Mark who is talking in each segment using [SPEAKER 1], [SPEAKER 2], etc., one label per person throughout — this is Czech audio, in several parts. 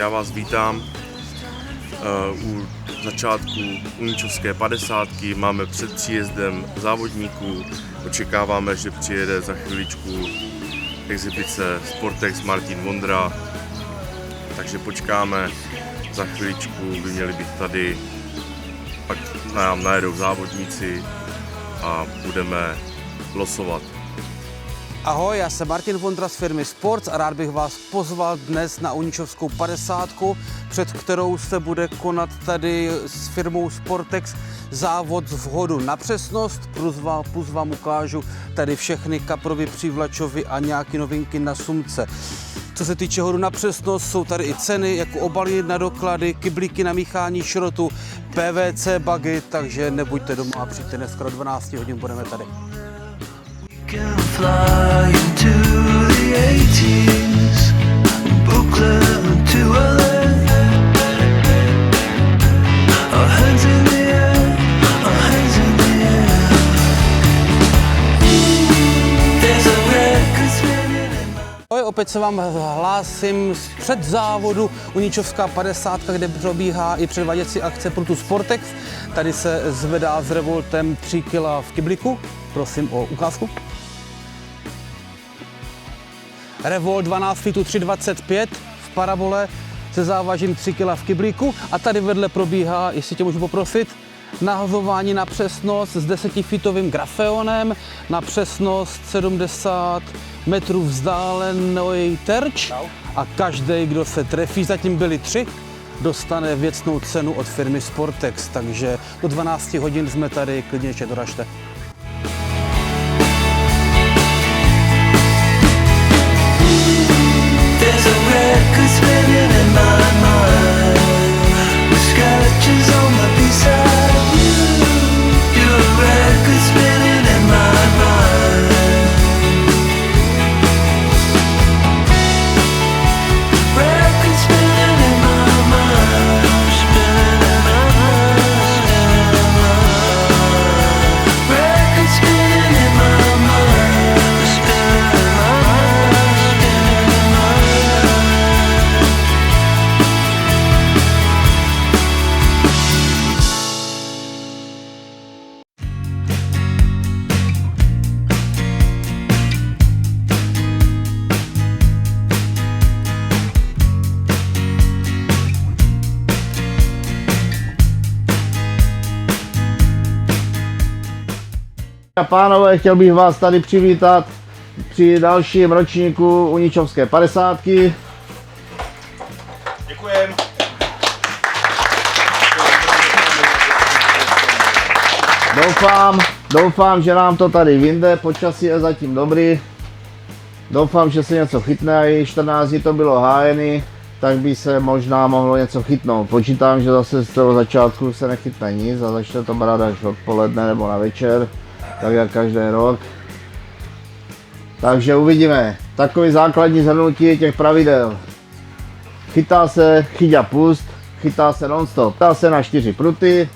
[SPEAKER 1] já vás vítám u začátku Uničovské 50. Máme před příjezdem závodníků, očekáváme, že přijede za chviličku exibice Sportex Martin Vondra, takže počkáme, za chviličku by měli být tady, pak nám najedou závodníci a budeme losovat.
[SPEAKER 2] Ahoj, já jsem Martin Vondra z firmy Sports a rád bych vás pozval dnes na Uničovskou 50, před kterou se bude konat tady s firmou Sportex závod v hodu na přesnost, plus vám ukážu tady všechny kaprovy, přívlačovy a nějaké novinky na sumce. Co se týče hodu na přesnost, jsou tady i ceny, jako obaly na doklady, kyblíky na míchání šrotu, PVC bagy, takže nebuďte doma a přijďte dneska do 12 hodin, budeme tady.
[SPEAKER 3] Can fly into the 80s, Brooklyn to LA. Our hands in the air, our hands in the air. There's a record spinning in my...
[SPEAKER 2] Opět se vám hlásím z předzávodu Uničovská 50, kde probíhá i předváděcí akce pro tu Sportex. Tady se zvedá s revoltem 3 kg v kyblíku. Prosím o ukázku. Revolt 12 feetů 3,25 v parabole se závažím 3 kg v kyblíku a tady vedle probíhá, jestli tě můžu poprosit, nahazování na přesnost s 10-feetovým grafeonem, na přesnost 70 metrů vzdálený terč a každý, kdo se trefí, zatím byli 3, dostane věcnou cenu od firmy Sportex, takže do 12 hodin jsme tady, klidně ještě doražte.
[SPEAKER 3] There's a record spinning in my mind, with scratches on the B-side. You're a record spinning in my mind. Record spinning in my mind, spinning in my mind. Record spinning in my mind, spinning in my mind, spinning in my mind.
[SPEAKER 4] A pánové, chtěl bych vás tady přivítat při dalším ročníku Uničovské 50.
[SPEAKER 1] Děkujem.
[SPEAKER 4] Doufám, že nám to tady vyjde, počasí je zatím dobrý. Doufám, že se něco chytne a i 14 dní to bylo hájený, tak by se možná mohlo něco chytnout. Počítám, že zase z toho začátku se nechytne nic a začne to brát až odpoledne nebo na večer, tak jak každý rok. Takže uvidíme. Takový základní shrnutí těch pravidel. Chytá se chyť a pust, chytá se non-stop, chytá se na 4 pruty,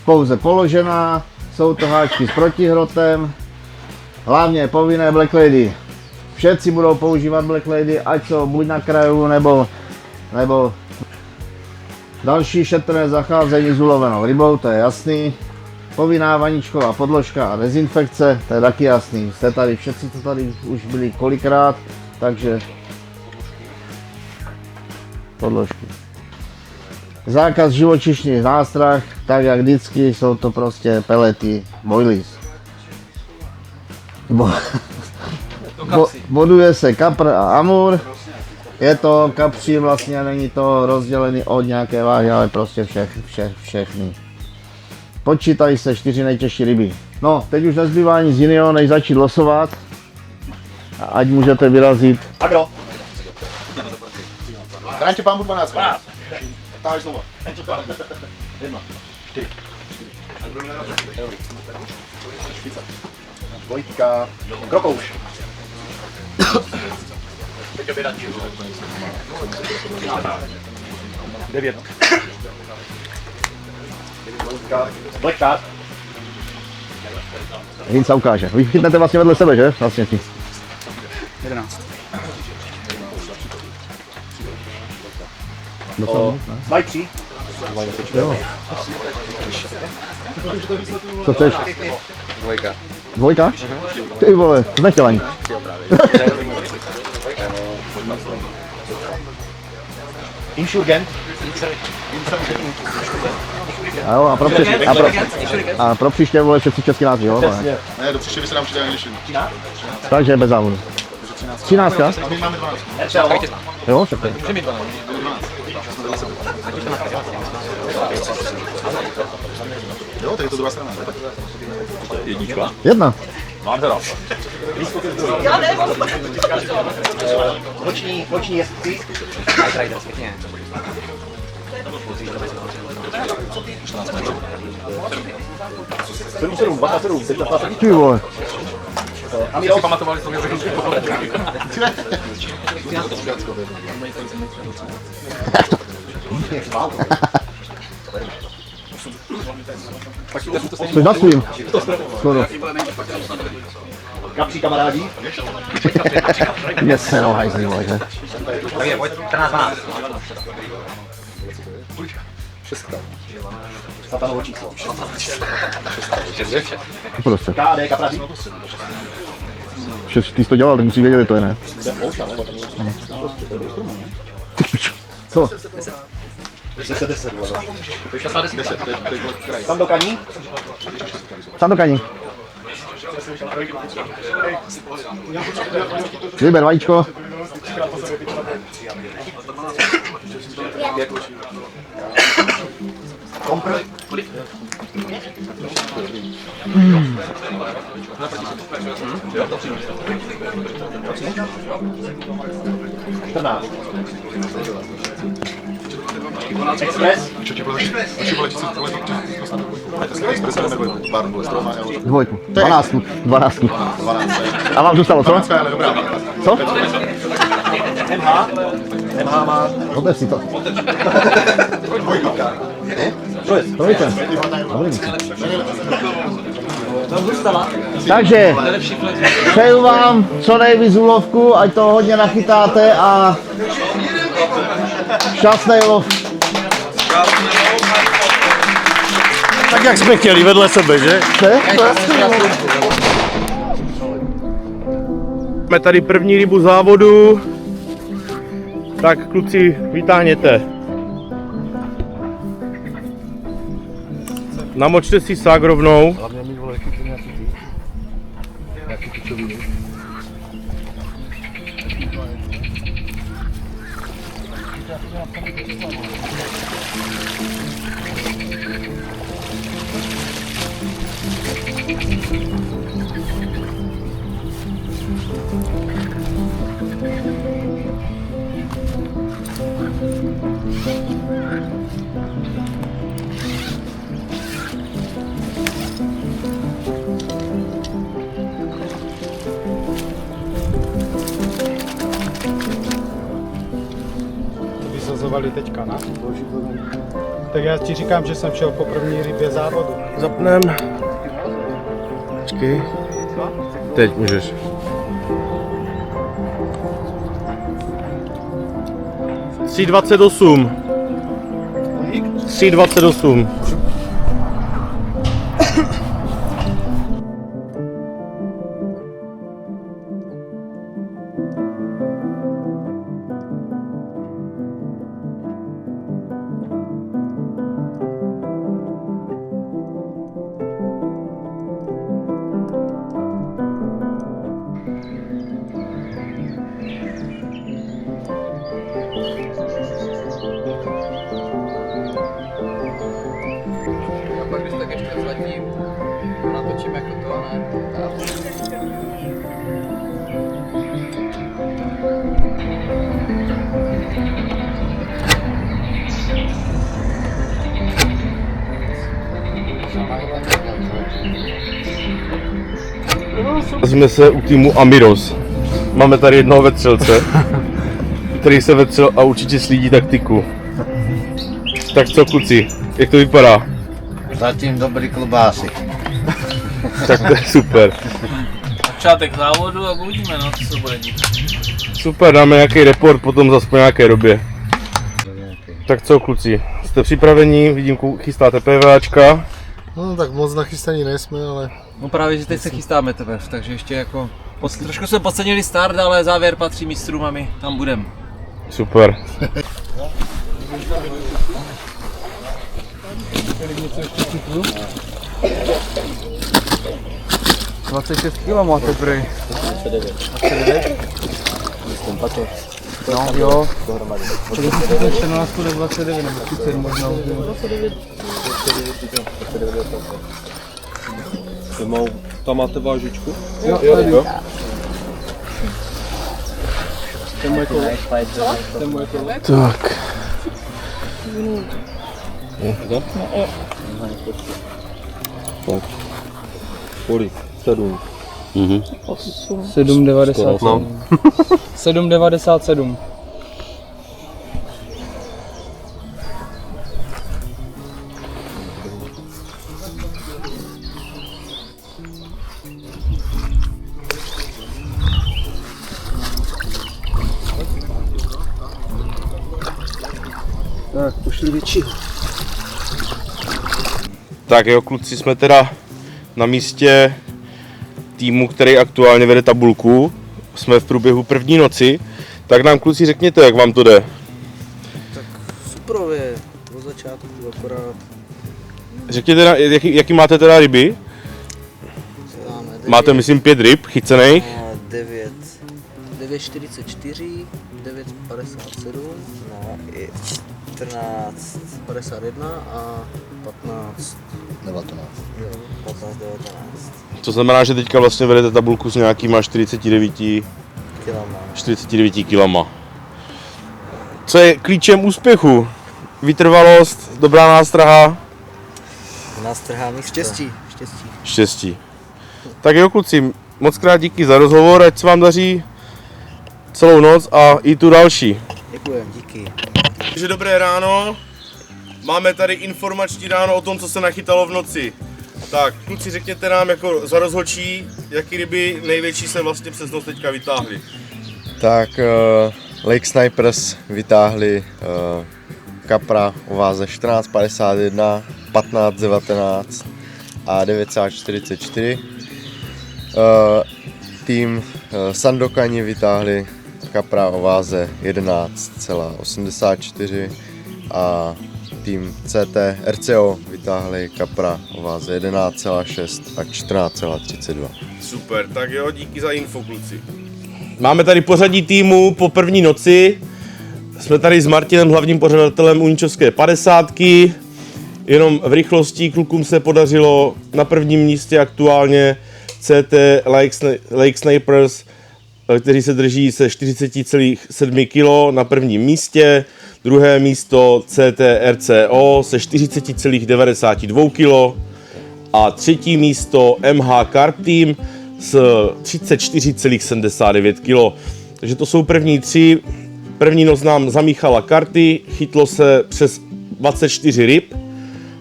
[SPEAKER 4] pouze položená, jsou to háčky s protihrotem, hlavně je povinné Black Lady. Všetci budou používat Black Lady, ať jsou buď na kraju, nebo další šetrné zacházení s ulovenou rybou, to je jasný. Povinná vaničková podložka a dezinfekce, to je taky jasný. Jste tady všetci, co tady už byli kolikrát, takže podložky. Zákaz živočišných nástrah, tak jak vždycky, jsou to prostě pelety boilies. Boduje se kapr a amur. Je to kapří vlastně, není to rozdělený od nějaké váhy, ale prostě všechny. Počítají se 4 nejtěžší ryby. No, teď už nezbývá nic jiného, než začít losovat. A ať můžete vyrazit.
[SPEAKER 5] Agro. Chráňte pámbu 12. Táhaj slovo. 1, 4. Špica. Dvojka. Krokouš. Teď obědat. 9. Black card.
[SPEAKER 4] Hinca ukáže. Vy chytnete vlastně vedle sebe, že? Vlastně ty.
[SPEAKER 2] 11.
[SPEAKER 5] Mají 3.
[SPEAKER 4] Co chceš? Dvojka? Ty vole, to nechtěl ani.
[SPEAKER 5] Insurgent.
[SPEAKER 4] A jo, a pro příště vole všetci český názvy, jo? Vole.
[SPEAKER 6] Ne, do příště by se nám přidali angličtinu.
[SPEAKER 4] Takže bez závodu. 13.
[SPEAKER 6] A my máme 12.
[SPEAKER 4] Jo, však to je.
[SPEAKER 6] Jo, tady je to druhá strana. Jednička.
[SPEAKER 4] 1.
[SPEAKER 5] Noční jezdci.
[SPEAKER 4] Ty vole.
[SPEAKER 5] A my
[SPEAKER 6] Pamatovali jsme řekl.
[SPEAKER 4] Jsi na svým. Skoro.
[SPEAKER 5] kapří kamarádi.
[SPEAKER 4] Mě se rohajzí, vole, že?
[SPEAKER 5] Tak je, pojď, 14-12.
[SPEAKER 6] Šestka.
[SPEAKER 5] Satanovo číslo.
[SPEAKER 4] Prostě.
[SPEAKER 5] KD Kapraží.
[SPEAKER 4] Ty jsi to dělal, tak musíš vědět, že to je, ne? Co?
[SPEAKER 5] 10. Tam do Kaní.
[SPEAKER 4] Sám do Kaní. Vyber vajíčko.
[SPEAKER 5] Express.
[SPEAKER 4] Dvojku. 12. A vám zůstalo, co? Co?
[SPEAKER 5] MH má.
[SPEAKER 4] Obev si to. Trojice. Dobrý. Takže přeju vám co nejvíc úlovku, ať to hodně nachytáte a šťastný lov.
[SPEAKER 7] Tak jak jsme chtěli, vedle sebe, že?
[SPEAKER 1] Máme tady první rybu závodu. Tak kluci, vytáhněte. Namočte si sák rovnou.
[SPEAKER 8] Vysazovali teďka, ne? Tak já ti říkám, že jsem šel po první rybě závodu.
[SPEAKER 1] Zapnem. Počkej. Teď můžeš. $3,28. $3,28.
[SPEAKER 9] Pak když tak ještě zletím, natočím jako to, ne?
[SPEAKER 1] Jsme se u týmu Amiros. Máme tady jednoho vetřelce, který se vetřel a určitě slídí taktiku. Tak co kluci, jak to vypadá?
[SPEAKER 7] Zatím dobrý klobásy.
[SPEAKER 1] Tak to je super.
[SPEAKER 9] Začátek závodu a uvidíme, no, co se bude dít.
[SPEAKER 1] Super, dáme nějaký report potom zase po nějaké době. Tak co kluci, jste připraveni? Vidím, chystáte PVAčka.
[SPEAKER 7] No tak moc nachystaní nejsme, ale
[SPEAKER 9] No právě, že teď se chystáme teprve, takže ještě jako... Trošku jsme podcenili start, ale závěr patří mistrům a my tam budeme.
[SPEAKER 1] Super.
[SPEAKER 9] kg máte prý. 29? No jo. Čili jste to 14 do 29 nebo 30 možná. 29.
[SPEAKER 6] Tam máte vážičku?
[SPEAKER 9] Jo.
[SPEAKER 1] Tak.
[SPEAKER 6] Kolik? 7.
[SPEAKER 9] 7,97. 7,97. Tak, pošli většího.
[SPEAKER 1] Tak jo, kluci, jsme teda na místě týmu, který aktuálně vede tabulku. Jsme v průběhu první noci. Tak nám kluci řekněte, jak vám to jde.
[SPEAKER 2] Suprově, od začátku akorát.
[SPEAKER 1] Řekněte, jaký máte teda ryby? Máte, myslím, 5 ryb chycených.
[SPEAKER 2] 9. 9,44, 9,57, no i 14,51 a 15,
[SPEAKER 4] 19.
[SPEAKER 2] jo, 15, 19
[SPEAKER 1] To znamená, že teďka vlastně vedete tabulku s nějakýma 49 kilama. Co je klíčem úspěchu? Vytrvalost, dobrá nástraha,
[SPEAKER 2] Nástrhá mi štěstí.
[SPEAKER 1] štěstí. Tak jo kluci, moc krát díky za rozhovor, ať se vám daří celou noc a i tu další.
[SPEAKER 2] Děkujem, díky.
[SPEAKER 1] Takže dobré ráno, máme tady informační ráno o tom, co se nachytalo v noci. Tak, kluci, řekněte nám jako za rozhodčí, jaký ryby největší se vlastně přes noc teďka vytáhly.
[SPEAKER 10] Tak Lake Snipers vytáhli kapra o váze 14,51, 15,19 a 9,44. Tým Sandokani vytáhli kapra o váze 11,84 a tým CT RCO vytáhli kapra o váze 11,6 a 14,32.
[SPEAKER 1] Super, tak jo, díky za info, kluci. Máme tady pořadí týmu po první noci. Jsme tady s Martinem, hlavním pořadatelem Uničovské 50. Jenom v rychlosti klukům se podařilo na prvním místě aktuálně CT Lake Snipers, kteří se drží se 40,7 kg na prvním místě. Druhé místo CT RCO se 40,92 kg. A třetí místo MH Carp Team s 34,79 kg. Takže to jsou první tři. První noc nám zamíchala karty, chytlo se přes 24 ryb.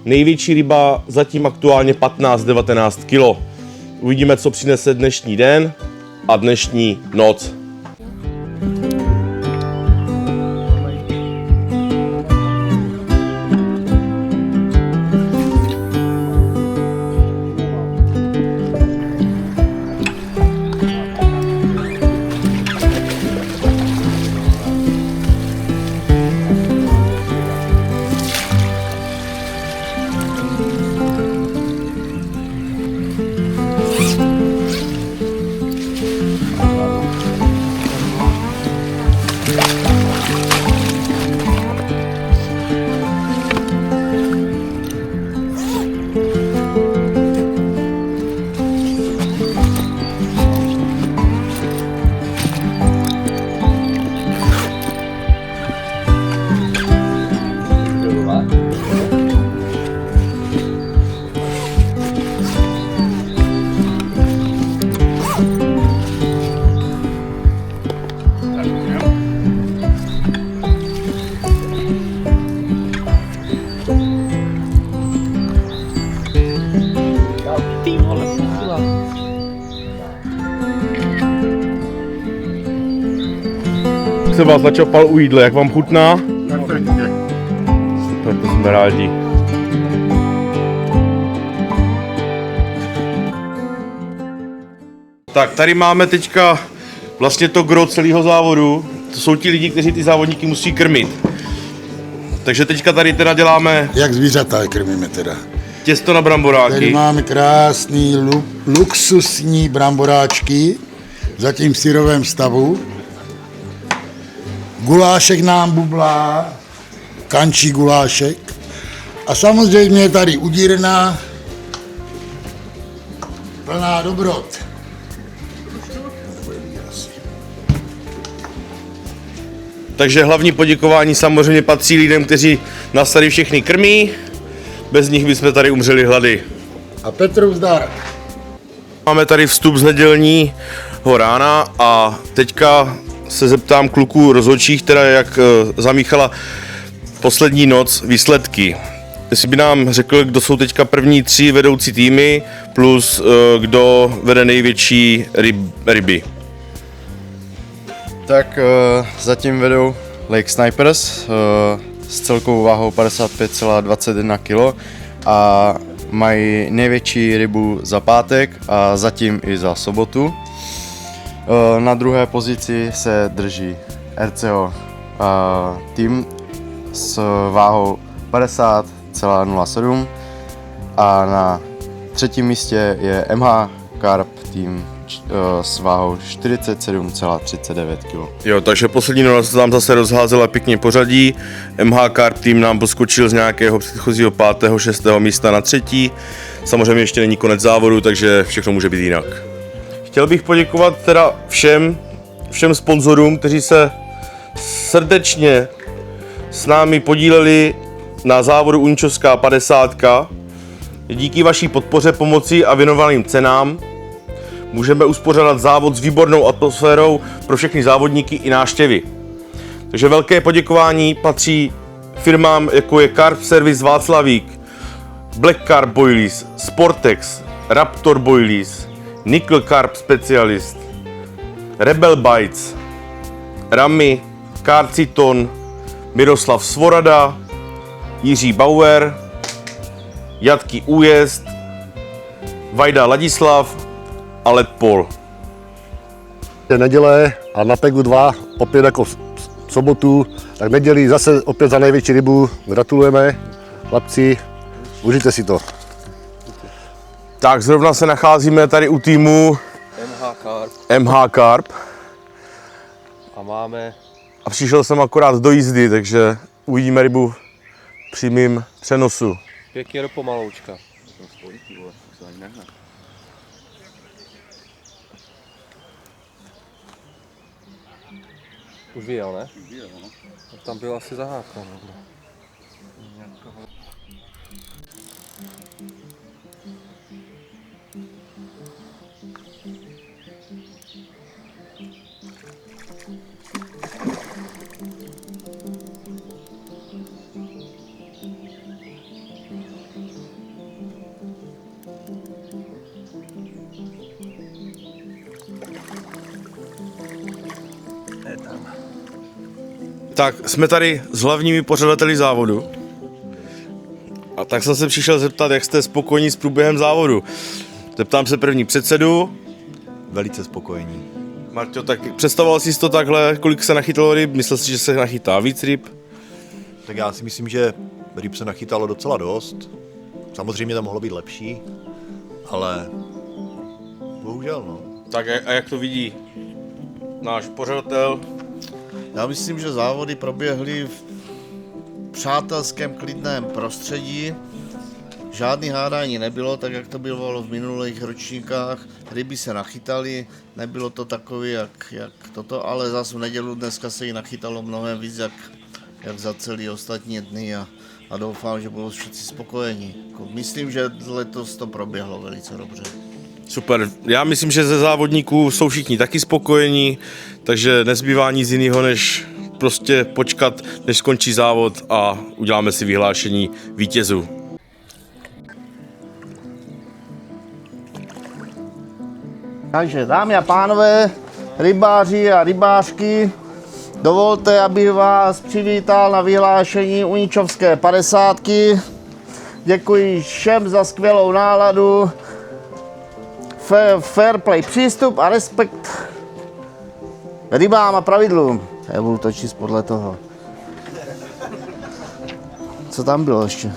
[SPEAKER 1] Největší ryba zatím aktuálně 15-19 kg. Uvidíme, co přinese dnešní den a dnešní noc. Se vás začapal u jídla, jak vám chutná?
[SPEAKER 7] perfektně.
[SPEAKER 1] No, to jsme rádi. Tak tady máme teďka vlastně to gro celého závodu. To jsou ti lidi, kteří ty závodníky musí krmit. Takže teďka tady teda děláme
[SPEAKER 11] Jak zvířata je krmíme teda.
[SPEAKER 1] těsto na bramboráky.
[SPEAKER 11] Tady máme krásný luxusní bramboráčky, zatím v syrovém stavu. Gulášek nám bublá, kančí gulášek. A samozřejmě je tady udírna plná dobrot.
[SPEAKER 1] Takže hlavní poděkování samozřejmě patří lidem, kteří nás tady všechny krmí. Bez nich bychom tady umřeli hlady.
[SPEAKER 11] A Petru zdar.
[SPEAKER 1] Máme tady vstup z nedělního rána a teďka se zeptám kluků rozhodčích, teda jak zamíchala poslední noc výsledky. Jestli by nám řekl, kdo jsou teďka první 3 vedoucí týmy, plus kdo vede největší ryby.
[SPEAKER 10] Tak zatím vedou Lake Snipers s celkovou váhou 55,21 kg a mají největší rybu za pátek a zatím i za sobotu. Na druhé pozici se drží RCO tým s váhou 50,07 a na třetím místě je MH Carp tým s váhou 47,39 kg.
[SPEAKER 1] Jo, takže poslední noc tam zase rozházela pěkně pořadí. MH Carp tým nám poskočil z nějakého předchozího 5., 6. místa na 3. Samozřejmě ještě není konec závodu, takže všechno může být jinak. Chtěl bych poděkovat teda všem sponzorům, kteří se srdečně s námi podíleli na závodu Uničovská 50. Díky vaší podpoře, pomoci a věnovaným cenám můžeme uspořádat závod s výbornou atmosférou pro všechny závodníky i návštěvy. Takže velké poděkování patří firmám jako je Carp Service Václavík, Black Carp Boilies, Sportex, Raptor Boilies, Nickel Carp Specialist, Rebel Bites, Ramy, Carciton, Miroslav Svorada, Jiří Bauer, Jatky Újezd, Vajda Ladislav a Let Pol.
[SPEAKER 7] Je neděle a na Pegu 2 opět jako v sobotu, tak nedělí zase opět za největší rybu. Gratulujeme, chlapci, užijte si to.
[SPEAKER 1] Tak zrovna se nacházíme tady u týmu MH Carp. A přišel jsem akorát do jízdy, takže uvidíme rybu v přímém přenosu.
[SPEAKER 6] Pěkně do pomaloučka. Už vyjel, ne? Vyjel, no. Tam byl asi zahádka.
[SPEAKER 1] Tak jsme tady s hlavními pořadateli závodu. A tak jsem se přišel zeptat, jak jste spokojení s průběhem závodu. Zeptám se první předsedu.
[SPEAKER 5] Velice spokojení.
[SPEAKER 1] Marťo, tak představoval jsi to takhle, kolik se nachytalo ryb? Myslel jsi, že se nachytá víc ryb?
[SPEAKER 5] Tak já si myslím, že ryb se nachytalo docela dost. Samozřejmě to mohlo být lepší, ale bohužel no.
[SPEAKER 1] Tak a jak to vidí náš pořadatel?
[SPEAKER 4] Já myslím, že závody proběhly v přátelském klidném prostředí. Žádný hádání nebylo, tak jak to bylo v minulých ročníkách. Ryby se nachytaly, nebylo to takové, jak toto, ale zase v nedělu dneska se jí nachytalo mnohem víc, jak za celý ostatní dny a doufám, že budou všichni spokojení. Myslím, že letos to proběhlo velice dobře.
[SPEAKER 1] Super, já myslím, že ze závodníků jsou všichni taky spokojení, takže nezbývá nic jiného, než prostě počkat, než skončí závod a uděláme si vyhlášení vítězů.
[SPEAKER 4] Takže dámy a pánové, rybáři a rybářky, Dovolte, abych vás přivítal na vyhlášení Uničovské 50. Děkuji všem za skvělou náladu, fair play přístup a respekt rybám a pravidlům. Já budu to číst podle toho. Co tam bylo ještě?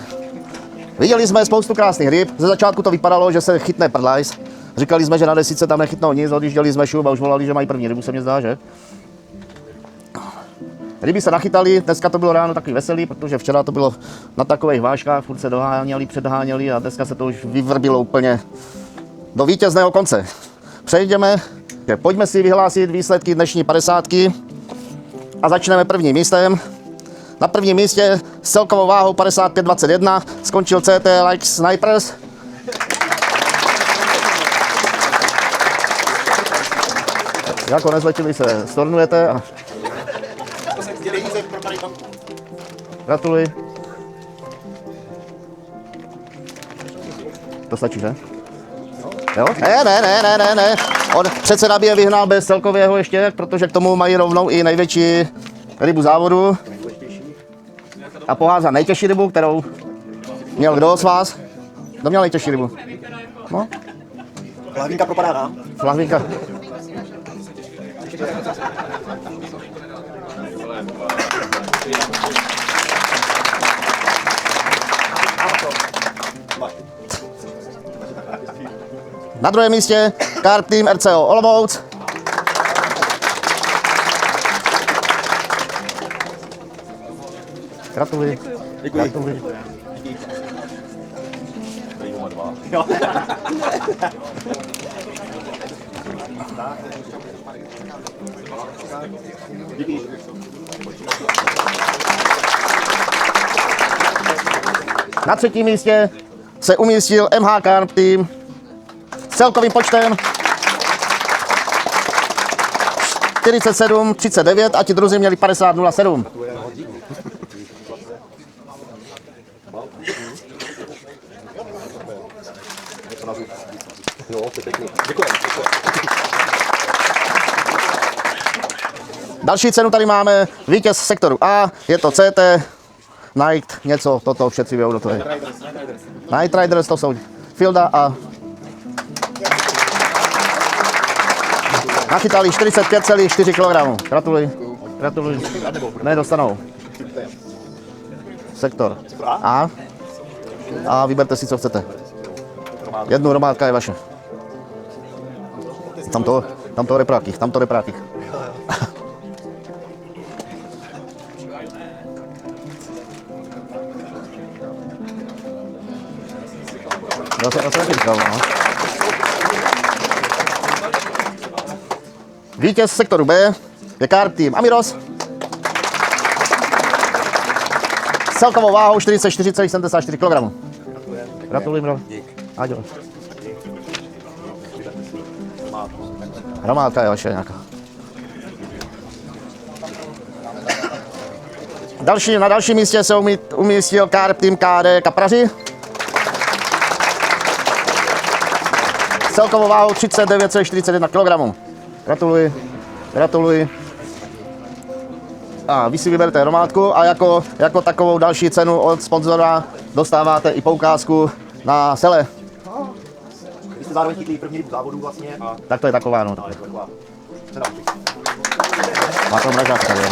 [SPEAKER 4] Viděli jsme spoustu krásných ryb. Ze začátku to vypadalo, že se chytne prdlajs. Říkali jsme, že na desítce tam nechytnou nic, odjížděli jsme šup a už volali, že mají první rybu, se mně zdá, že? Ryby se nachytali, dneska to bylo ráno takový veselý, protože včera to bylo na takových vážkách, furt se doháněli, předháněli a dneska se to už vyvrbilo úplně do vítězného konce. Přejdeme, pojďme si vyhlásit výsledky dnešní 50. a začneme prvním místem. Na prvním místě s celkovou váhou 55,21 skončil CT Like Snipers. Jako nezletili se stornujete a... Gratuluji. To stačí, že? Jo? Ne. On předseda by je vyhnal bez celkového ještě, protože k tomu mají rovnou i největší rybu závodu. A poházá nejtěžší rybu, kterou měl kdo z vás? Kdo měl nejtěžší rybu? No?
[SPEAKER 5] Flahvínka propadá nám.
[SPEAKER 4] Flahvínka. Na druhém místě Carp Team RCO Olomouc. Gratuluji.
[SPEAKER 5] Děkuji.
[SPEAKER 4] Gratuluji. Na třetím místě se umístil MH Carp Team s celkovým počtem 47,39 a ti druzí měli 50,07. Další cenu tady máme, vítěz sektoru A, je to CT, Night, něco, toto všetci vědou, to je. Night Riders, to jsou Filda a nachytali 45,4 kg. Gratuluji. Gratuluji. Ne, dostanou. Sektor A. A vyberte si, co chcete. Jednu romádka je vaše. Tamto reprákých. Vítěz sektoru B je Carp Team Amiros s celkovou váhou 44,74 kg. Gratuluji, bro. Aďo. Romádka je vaše nějaká. Na dalším místě se umístil Carp Team KD Kapraři s celkovou váhou 39,41 kg. Gratuluji. A vy si vyberte romádku a jako takovou další cenu od sponzora dostáváte i poukázku na sele.
[SPEAKER 5] Vy jste zároveň chytli první rybu závodu vlastně a...
[SPEAKER 4] Tak to je taková, no. Má to mražátka, jo.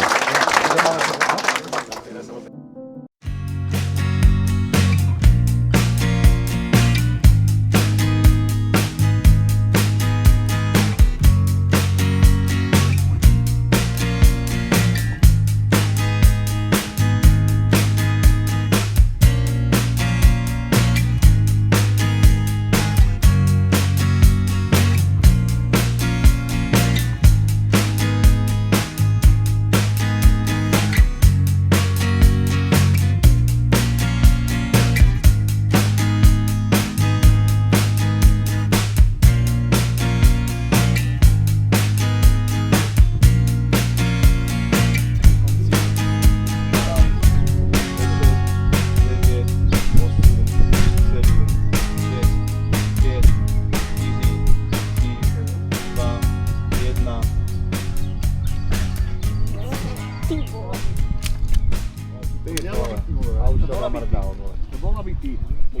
[SPEAKER 7] hezký.